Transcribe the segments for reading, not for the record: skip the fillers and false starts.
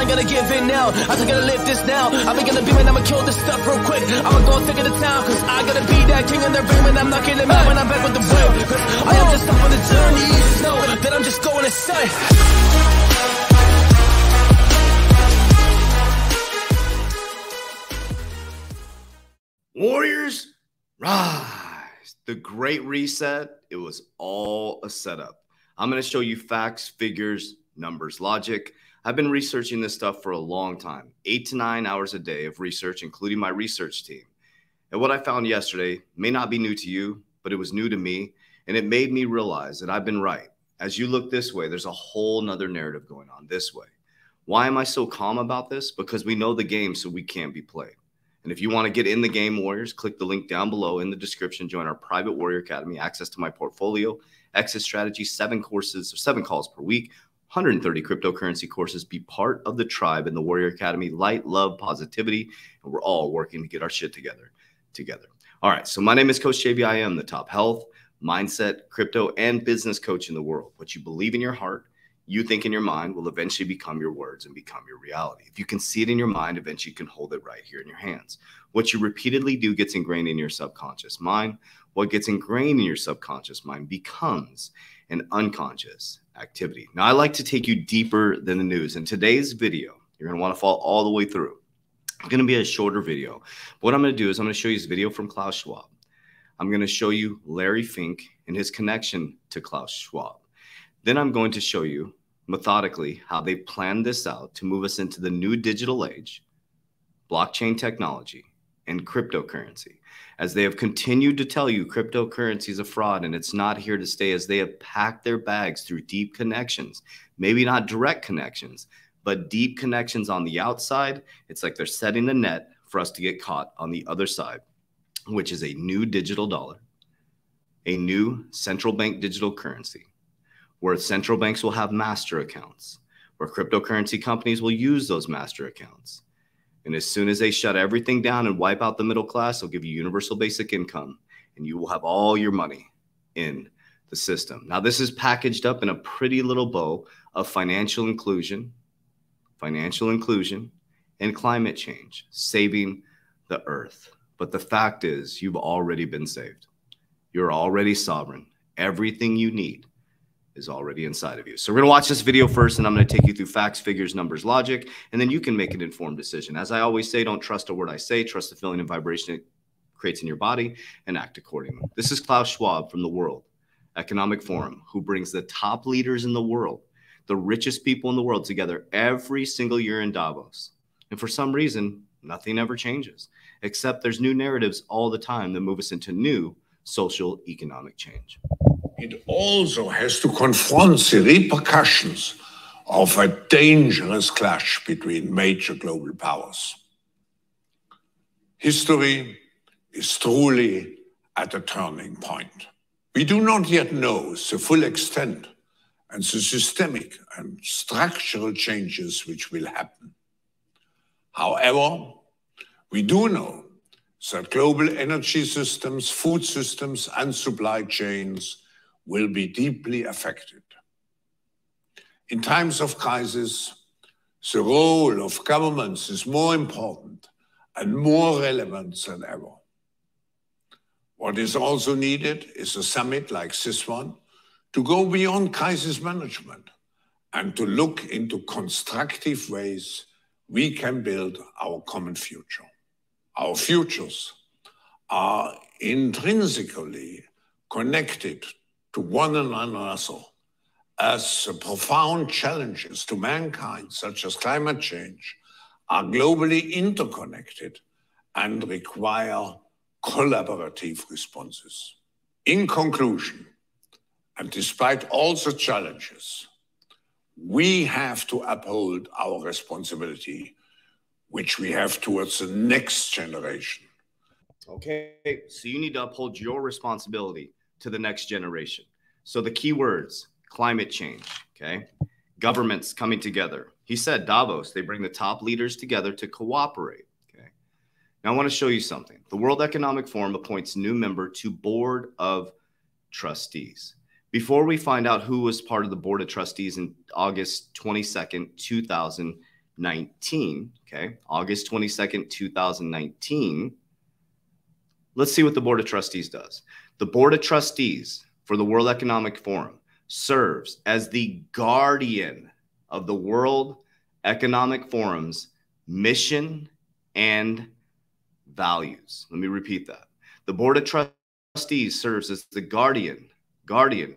gotta give in now. I just gotta live this now. I be gonna be when I'ma kill this stuff real quick. I'ma go take it to town, cause I gotta be that king in the ring when I'm knocking them out when I'm back with the whip. Cause I am just up on the journey. You just know that I'm just going insane. Warriors, rise. The Great Reset, it was all a setup. I'm going to show you facts, figures, numbers, logic. I've been researching this stuff for a long time, 8 to 9 hours a day of research, including my research team. And what I found yesterday may not be new to you, but it was new to me, and it made me realize that I've been right. As you look this way, there's a whole nother narrative going on this way. Why am I so calm about this? Because we know the game, so we can't be played. And if you want to get in the game, Warriors, click the link down below in the description. Join our private Warrior Academy, access to my portfolio, exit strategy, 7 courses, or 7 calls per week, 130 cryptocurrency courses. Be part of the tribe in the Warrior Academy. Light, love, positivity, and we're all working to get our shit together. All right, so my name is Coach JB. I am the top health, mindset, crypto, and business coach in the world. What you believe in your heart, you think in your mind, will eventually become your words and become your reality. If you can see it in your mind, eventually you can hold it right here in your hands. What you repeatedly do gets ingrained in your subconscious mind. What gets ingrained in your subconscious mind becomes an unconscious activity. Now, I like to take you deeper than the news. In today's video, you're going to want to follow all the way through. It's going to be a shorter video. What I'm going to do is I'm going to show you this video from Klaus Schwab. I'm going to show you Larry Fink and his connection to Klaus Schwab. Then I'm going to show you methodically how they planned this out to move us into the new digital age, blockchain technology, and cryptocurrency. As they have continued to tell you cryptocurrency is a fraud and it's not here to stay, as they have packed their bags through deep connections, maybe not direct connections, but deep connections on the outside. It's like they're setting the net for us to get caught on the other side, which is a new digital dollar, a new central bank digital currency, where central banks will have master accounts, where cryptocurrency companies will use those master accounts. And as soon as they shut everything down and wipe out the middle class, they'll give you universal basic income, and you will have all your money in the system. Now, this is packaged up in a pretty little bow of financial inclusion, and climate change, saving the earth. But the fact is, you've already been saved. You're already sovereign. Everything you need is already inside of you. So we're going to watch this video first, and I'm going to take you through facts, figures, numbers, logic, and then you can make an informed decision. As I always say, don't trust a word I say, trust the feeling and vibration it creates in your body, and act accordingly. This is Klaus Schwab from the World Economic Forum, who brings the top leaders in the world, the richest people in the world together every single year in Davos. And for some reason, nothing ever changes, except there's new narratives all the time that move us into new social economic change. It also has to confront the repercussions of a dangerous clash between major global powers. History is truly at a turning point. We do not yet know the full extent and the systemic and structural changes which will happen. However, we do know that global energy systems, food systems, and supply chains will be deeply affected. In times of crisis, the role of governments is more important and more relevant than ever. What is also needed is a summit like this one to go beyond crisis management and to look into constructive ways we can build our common future. Our futures are intrinsically connected to one another, as the profound challenges to mankind, such as climate change, are globally interconnected and require collaborative responses. In conclusion, and despite all the challenges, we have to uphold our responsibility, which we have towards the next generation. Okay, so you need to uphold your responsibility to the next generation. So the key words, climate change, okay? Governments coming together. He said Davos, they bring the top leaders together to cooperate, okay? Now I want to show you something. The World Economic Forum appoints new member to Board of Trustees. Before we find out who was part of the Board of Trustees in August 22nd, 2019, 2019, okay, August 22nd, 2019, let's see what the Board of Trustees does. The Board of Trustees for the World Economic Forum serves as the guardian of the World Economic Forum's mission and values. Let me repeat that. The Board of Trustees serves as the guardian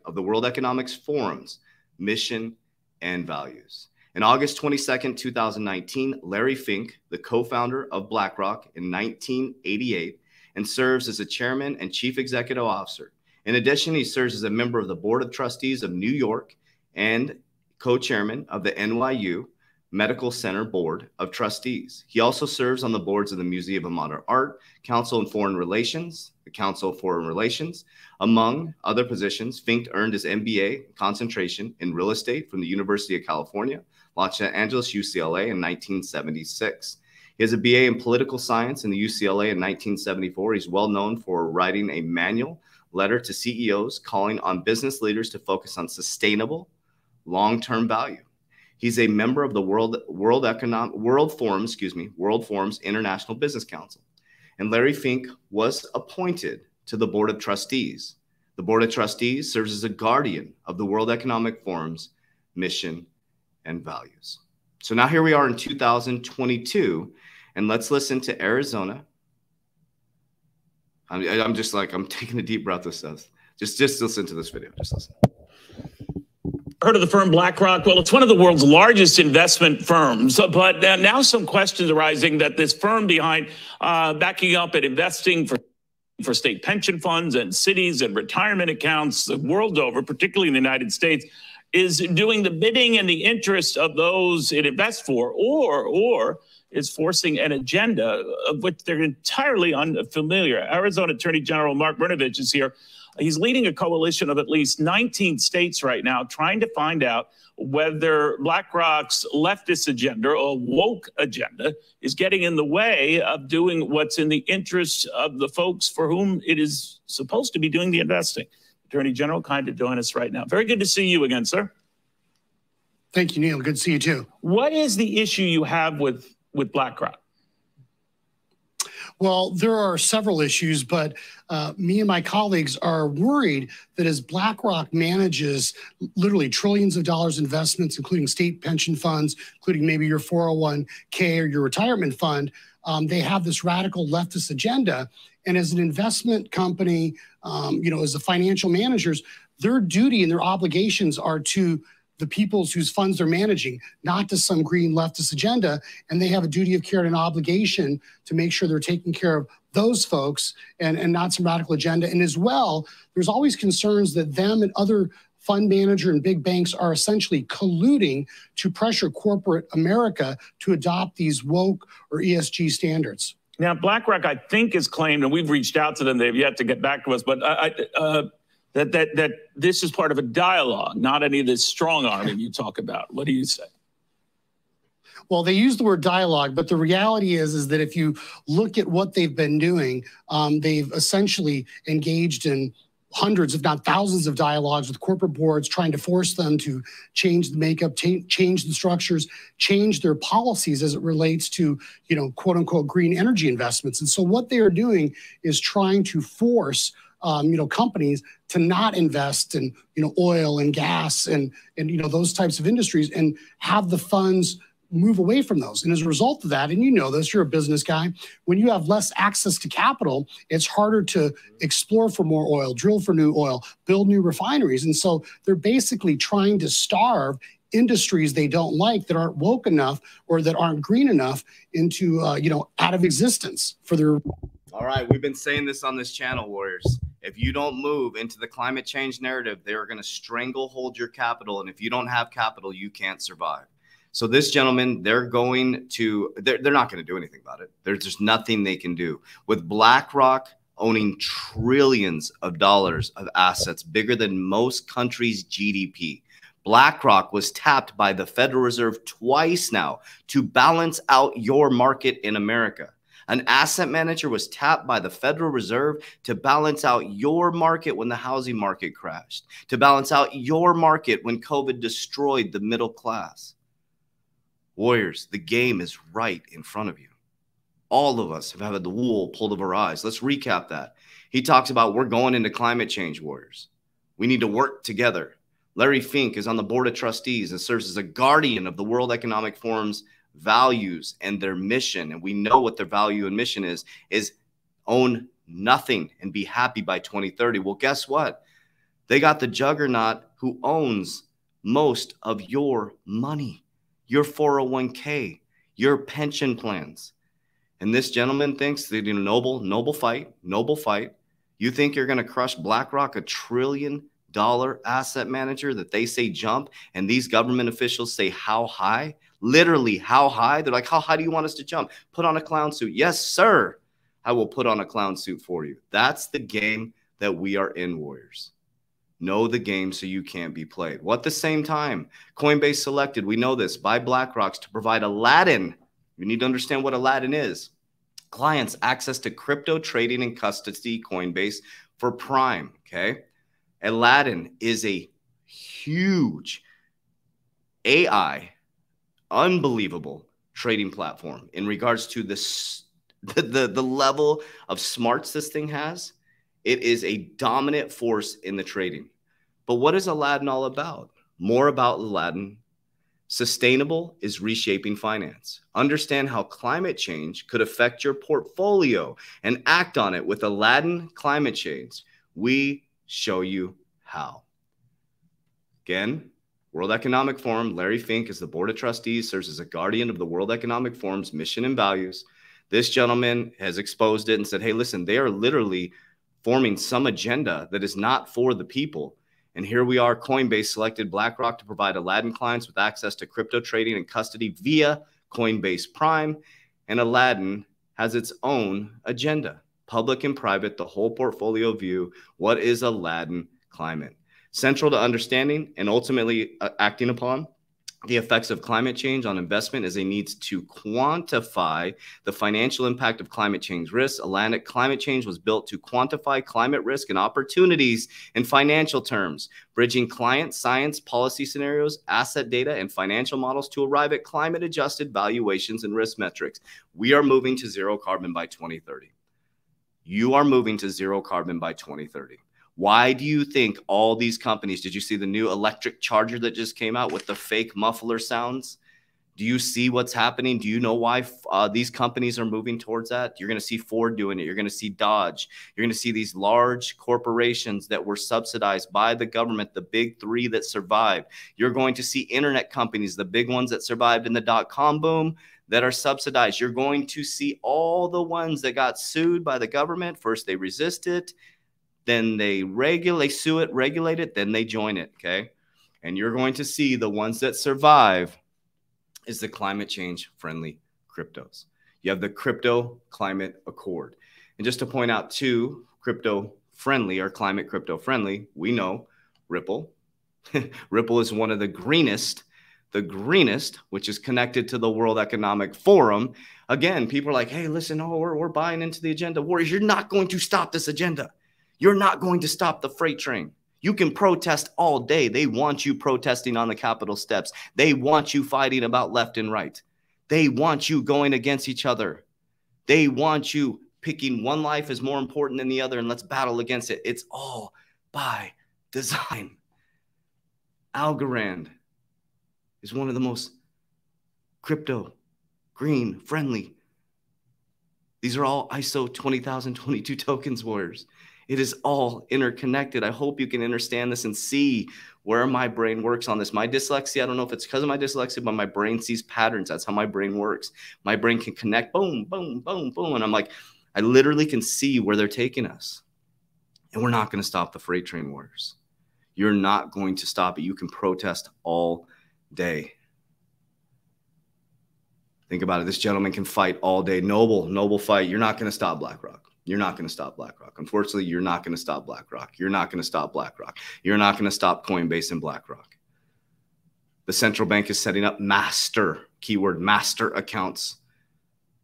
of the World Economic Forum's mission and values. In August 22nd, 2019, Larry Fink, the co-founder of BlackRock in 1988, and serves as the chairman and chief executive officer. In addition, he serves as a member of the Board of Trustees of New York and co-chairman of the NYU Medical Center Board of Trustees. He also serves on the boards of the Museum of Modern Art, Council on Foreign Relations, the Council of Foreign Relations. Among other positions, Fink earned his MBA concentration in real estate from the University of California, Los Angeles, UCLA in 1976. He has a BA in political science in the UCLA in 1974. He's well known for writing a manual letter to CEOs calling on business leaders to focus on sustainable, long-term value. He's a member of the World Forum's International Business Council. And Larry Fink was appointed to the Board of Trustees. The Board of Trustees serves as a guardian of the World Economic Forum's mission and values. So now here we are in 2022, and let's listen to Arizona. I'm just like, I'm taking a deep breath with this. Just listen to this video. Just listen. Heard of the firm BlackRock? Well, it's one of the world's largest investment firms, but now some questions arising that this firm behind backing up and investing for state pension funds and cities and retirement accounts the world over, particularly in the United States, is doing the bidding in the interest of those it invests for, or is forcing an agenda of which they're entirely unfamiliar. Arizona Attorney General Mark Brnovich is here. He's leading a coalition of at least 19 states right now, trying to find out whether BlackRock's leftist agenda or woke agenda is getting in the way of doing what's in the interest of the folks for whom it is supposed to be doing the investing. Attorney General, kind to join us right now. Very good to see you again, sir. Thank you, Neil. Good to see you too. What is the issue you have with BlackRock? Well, there are several issues, but me and my colleagues are worried that as BlackRock manages literally trillions of dollars investments, including state pension funds, including maybe your 401k or your retirement fund, they have this radical leftist agenda. And as an investment company, as the financial managers, their duty and their obligations are to the peoples whose funds they're managing, not to some green leftist agenda. And they have a duty of care and an obligation to make sure they're taking care of those folks and not some radical agenda. And as well, there's always concerns that them and other fund manager and big banks are essentially colluding to pressure corporate America to adopt these woke or ESG standards. Now, BlackRock, I think, has claimed, and we've reached out to them, they've yet to get back to us, but that this is part of a dialogue, not any of this strong arming you talk about. What do you say? Well, they use the word dialogue, but the reality is that if you look at what they've been doing, they've essentially engaged in hundreds, if not thousands, of dialogues with corporate boards, trying to force them to change the makeup, change the structures, change their policies as it relates to, quote unquote, green energy investments. And so what they are doing is trying to force companies to not invest in, oil and gas and those types of industries and have the funds move away from those. And as a result of that, and you know this, you're a business guy, when you have less access to capital, it's harder to explore for more oil, drill for new oil, build new refineries. And so they're basically trying to starve industries they don't like, that aren't woke enough or that aren't green enough, into, out of existence for their... All right, we've been saying this on this channel, Warriors. If you don't move into the climate change narrative, they're going to stranglehold your capital. And if you don't have capital, you can't survive. So this gentleman, they're not going to do anything about it. There's just nothing they can do. With BlackRock owning trillions of dollars of assets, bigger than most countries' GDP, BlackRock was tapped by the Federal Reserve twice now to balance out your market in America. An asset manager was tapped by the Federal Reserve to balance out your market when the housing market crashed, to balance out your market when COVID destroyed the middle class. Warriors, the game is right in front of you. All of us have had the wool pulled over our eyes. Let's recap that. He talks about we're going into climate change, Warriors. We need to work together. Larry Fink is on the board of trustees and serves as a guardian of the World Economic Forum's values and their mission. And we know what their value and mission is own nothing and be happy by 2030. Well, guess what? They got the juggernaut who owns most of your money, your 401k, your pension plans. And this gentleman thinks that, you know, noble fight. You think you're going to crush BlackRock, $1 trillion asset manager that they say jump, and these government officials say how high? Literally, how high? They're like, how high do you want us to jump? Put on a clown suit. Yes, sir. I will put on a clown suit for you. That's the game that we are in, Warriors. Know the game so you can't be played. Well, at the same time, Coinbase selected, we know this, by BlackRock to provide Aladdin. You need to understand what Aladdin is. Clients access to crypto trading and custody Coinbase for Prime, okay? Aladdin is a huge AI, unbelievable trading platform in regards to the level of smarts this thing has. It is a dominant force in the trading. But what is Aladdin all about? More about Aladdin. Sustainable is reshaping finance. Understand how climate change could affect your portfolio and act on it with Aladdin Climate Change. We show you how. Again, World Economic Forum, Larry Fink is the board of trustees, serves as a guardian of the World Economic Forum's mission and values. This gentleman has exposed it and said, hey, listen, they are literally forming some agenda that is not for the people. And here we are, Coinbase selected BlackRock to provide Aladdin clients with access to crypto trading and custody via Coinbase Prime. And Aladdin has its own agenda, public and private, the whole portfolio view. What is Aladdin climate? Central to understanding and ultimately acting upon the effects of climate change on investment is a need to quantify the financial impact of climate change risks. Atlantic Climate Change was built to quantify climate risk and opportunities in financial terms, bridging client science, policy scenarios, asset data, and financial models to arrive at climate-adjusted valuations and risk metrics. We are moving to zero carbon by 2030. You are moving to zero carbon by 2030. Why do you think all these companies, did you see the new electric charger that just came out with the fake muffler sounds? Do you see what's happening? Do you know why these companies are moving towards that? You're going to see Ford doing it. You're going to see Dodge. You're going to see these large corporations that were subsidized by the government, the big three that survived. You're going to see internet companies, the big ones that survived in the dot-com boom, that are subsidized. You're going to see all the ones that got sued by the government. First, they resist it. Then they sue it, regulate it, then they join it, okay? And you're going to see the ones that survive is the climate change friendly cryptos. You have the Crypto Climate Accord. And just to point out too, crypto friendly or climate crypto friendly, we know Ripple. Ripple is one of the greenest, which is connected to the World Economic Forum. Again, people are like, hey, listen, we're buying into the agenda. Warriors, you're not going to stop this agenda. You're not going to stop the freight train. You can protest all day. They want you protesting on the Capitol steps. They want you fighting about left and right. They want you going against each other. They want you picking one life as more important than the other and let's battle against it. It's all by design. Algorand is one of the most crypto, green, friendly. These are all ISO 20022 tokens, Warriors. It is all interconnected. I hope you can understand this and see where my brain works on this. My dyslexia, I don't know if it's because of my dyslexia, but my brain sees patterns. That's how my brain works. My brain can connect, boom, boom, boom, boom. And I'm like, I literally can see where they're taking us. And we're not going to stop the freight train, Warriors. You're not going to stop it. You can protest all day. Think about it. This gentleman can fight all day. Noble fight. You're not going to stop BlackRock. You're not going to stop BlackRock. Unfortunately, you're not going to stop BlackRock. You're not going to stop BlackRock. You're not going to stop Coinbase and BlackRock. The central bank is setting up master, keyword master accounts.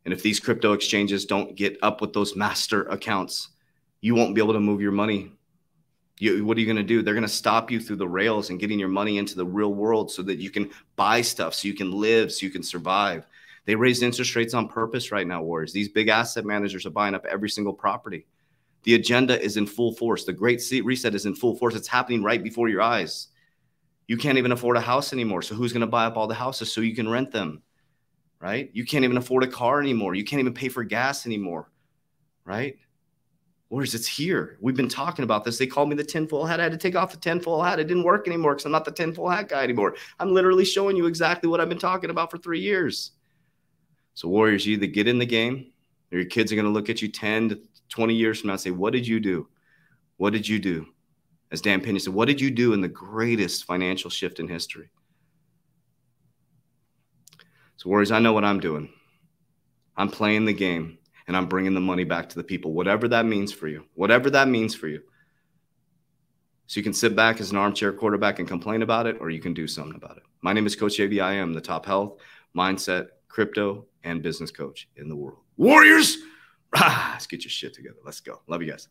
And if these crypto exchanges don't get up with those master accounts, you won't be able to move your money. What are you going to do? They're going to stop you through the rails and getting your money into the real world so that you can buy stuff, so you can live, so you can survive. They raised interest rates on purpose right now, Warriors. These big asset managers are buying up every single property. The agenda is in full force. The Great Reset is in full force. It's happening right before your eyes. You can't even afford a house anymore. So who's going to buy up all the houses so you can rent them, right? You can't even afford a car anymore. You can't even pay for gas anymore, right? Warriors, it's here. We've been talking about this. They called me the tinfoil hat. I had to take off the tinfoil hat. It didn't work anymore because I'm not the tinfoil hat guy anymore. I'm literally showing you exactly what I've been talking about for 3 years. So Warriors, you either get in the game or your kids are going to look at you 10 to 20 years from now and say, what did you do? What did you do? As Dan Pena said, what did you do in the greatest financial shift in history? So Warriors, I know what I'm doing. I'm playing the game. And I'm bringing the money back to the people, whatever that means for you, whatever that means for you. So you can sit back as an armchair quarterback and complain about it, or you can do something about it. My name is Coach JV. I am the top health, mindset, crypto, and business coach in the world. Warriors, let's get your shit together. Let's go. Love you guys.